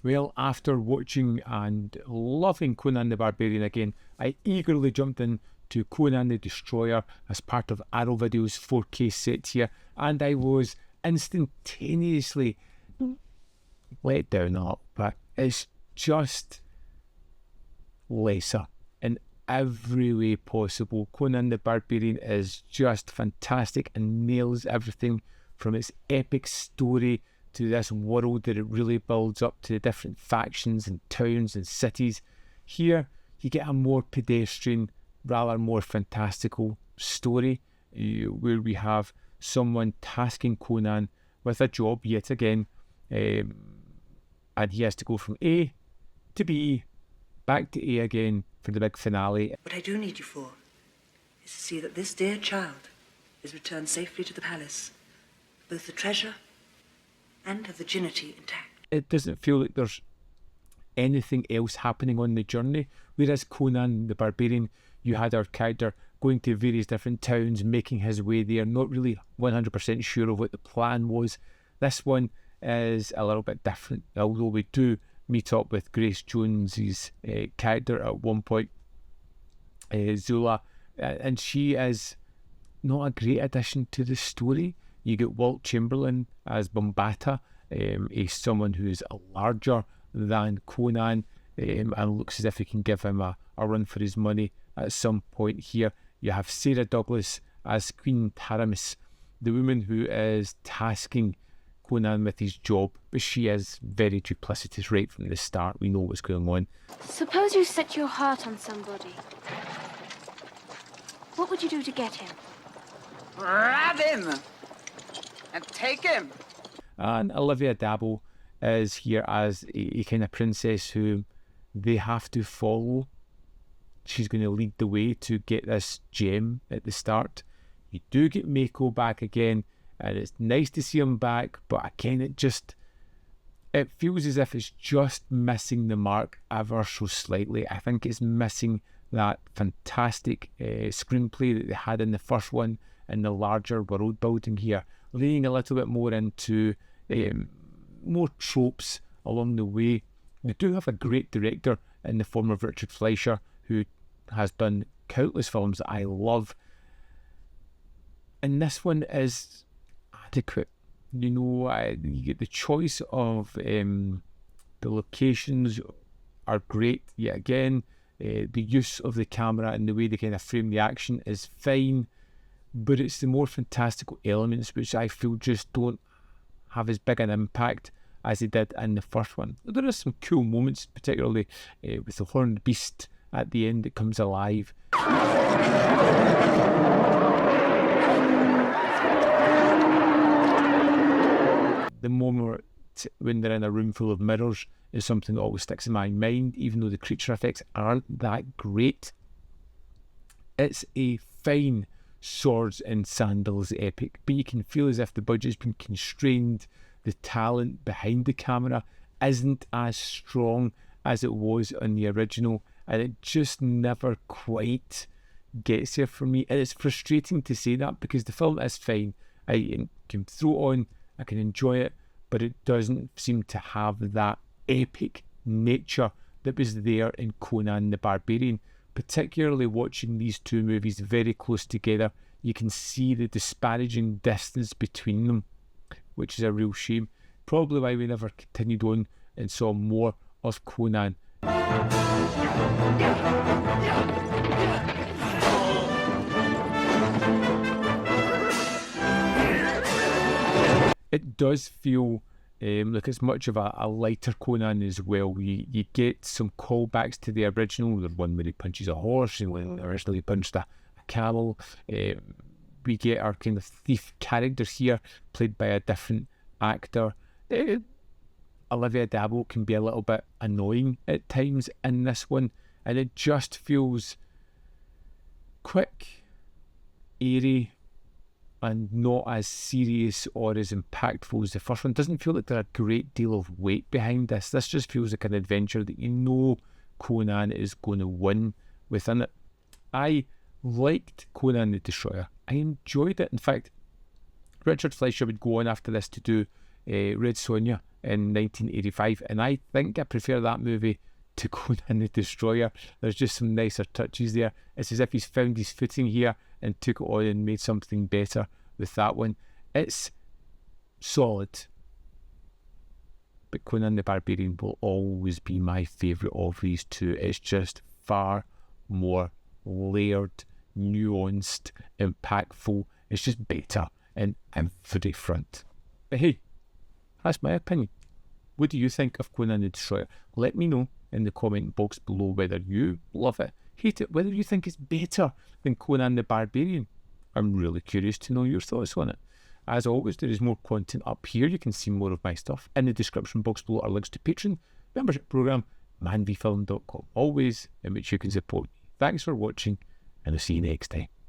Well, after watching and loving Conan the Barbarian again, I eagerly jumped in to Conan the Destroyer as part of Arrow Video's 4K set here, and I was instantaneously let down a lot, but it's just lesser in every way possible. Conan the Barbarian is just fantastic and nails everything from its epic story to this world that it really builds up to the different factions and towns and cities. Here you get a more pedestrian, rather more fantastical story where we have someone tasking Conan with a job yet again, and he has to go from A to B, back to A again for the big finale. What I do need you for is to see that this dear child is returned safely to the palace, both the treasure and her virginity intact. It doesn't feel like there's anything else happening on the journey, whereas Conan the Barbarian, you had our character going to various different towns, making his way there, not really 100% sure of what the plan was. This one is a little bit different, although we do meet up with Grace Jones's character at one point, Zula, and she is not a great addition to the story. You get Walt Chamberlain as Bombata, someone who is larger than Conan, and looks as if he can give him a run for his money at some point here. You have Sarah Douglas as Queen Taramis, the woman who is tasking Conan with his job, but she is very duplicitous right from the start. We know what's going on. Suppose you set your heart on somebody. What would you do to get him? Grab him and take him. And Olivia Dabo is here as a kind of princess who they have to follow. She's going to lead the way to get this gem at the start. You do get Mako back again, and it's nice to see him back, but again it feels as if it's just missing the mark ever so slightly. I think it's missing that fantastic screenplay that they had in the first one and the larger world building here, leaning a little bit more into more tropes along the way. We do have a great director in the form of Richard Fleischer, who has done countless films that I love, and this one is adequate. You know, you get the choice of the locations are great yet again. The use of the camera and the way they kind of frame the action is fine, but it's the more fantastical elements which I feel just don't have as big an impact as they did in the first one. There are some cool moments, particularly with the horned beast at the end that comes alive. The moment when they're in a room full of mirrors is something that always sticks in my mind, even though the creature effects aren't that great. It's a fine swords and sandals epic, but you can feel as if the budget's been constrained. The talent behind the camera isn't as strong as it was on the original, and it just never quite gets there for me. And it's frustrating to say that because the film is fine. I can throw it on, I can enjoy it, but it doesn't seem to have that epic nature that was there in Conan the Barbarian. Particularly watching these two movies very close together, you can see the disparaging distance between them, which is a real shame. Probably why we never continued on and saw more of Conan. It does feel like it's much of a lighter Conan as well. You get some callbacks to the original, the one where he punches a horse and when originally he punched a camel. We get our kind of thief character here, played by a different actor. Olivia Dabo can be a little bit annoying at times in this one, and it just feels quick, airy, and not as serious or as impactful as the first one. Doesn't feel like there's a great deal of weight behind this. This just feels like an adventure that you know Conan is going to win within it. I liked Conan the Destroyer. I enjoyed it. In fact, Richard Fleischer would go on after this to do Red Sonja in 1985, and I think I prefer that movie to Conan the Destroyer. There's just some nicer touches there. It's as if he's found his footing here and took it on and made something better with that one. It's solid, but Conan the Barbarian will always be my favourite of these two. It's just far more layered, nuanced, impactful. It's just better in every front. But hey, that's my opinion. What do you think of Conan the Destroyer? Let me know in the comment box below whether you love it, hate it, whether you think it's better than Conan the Barbarian. I'm really curious to know your thoughts on it. As always, there is more content up here. You can see more of my stuff. In the description box below are links to Patreon, membership program, manvfilm.com, always in which you can support me. Thanks for watching, and I'll see you next time.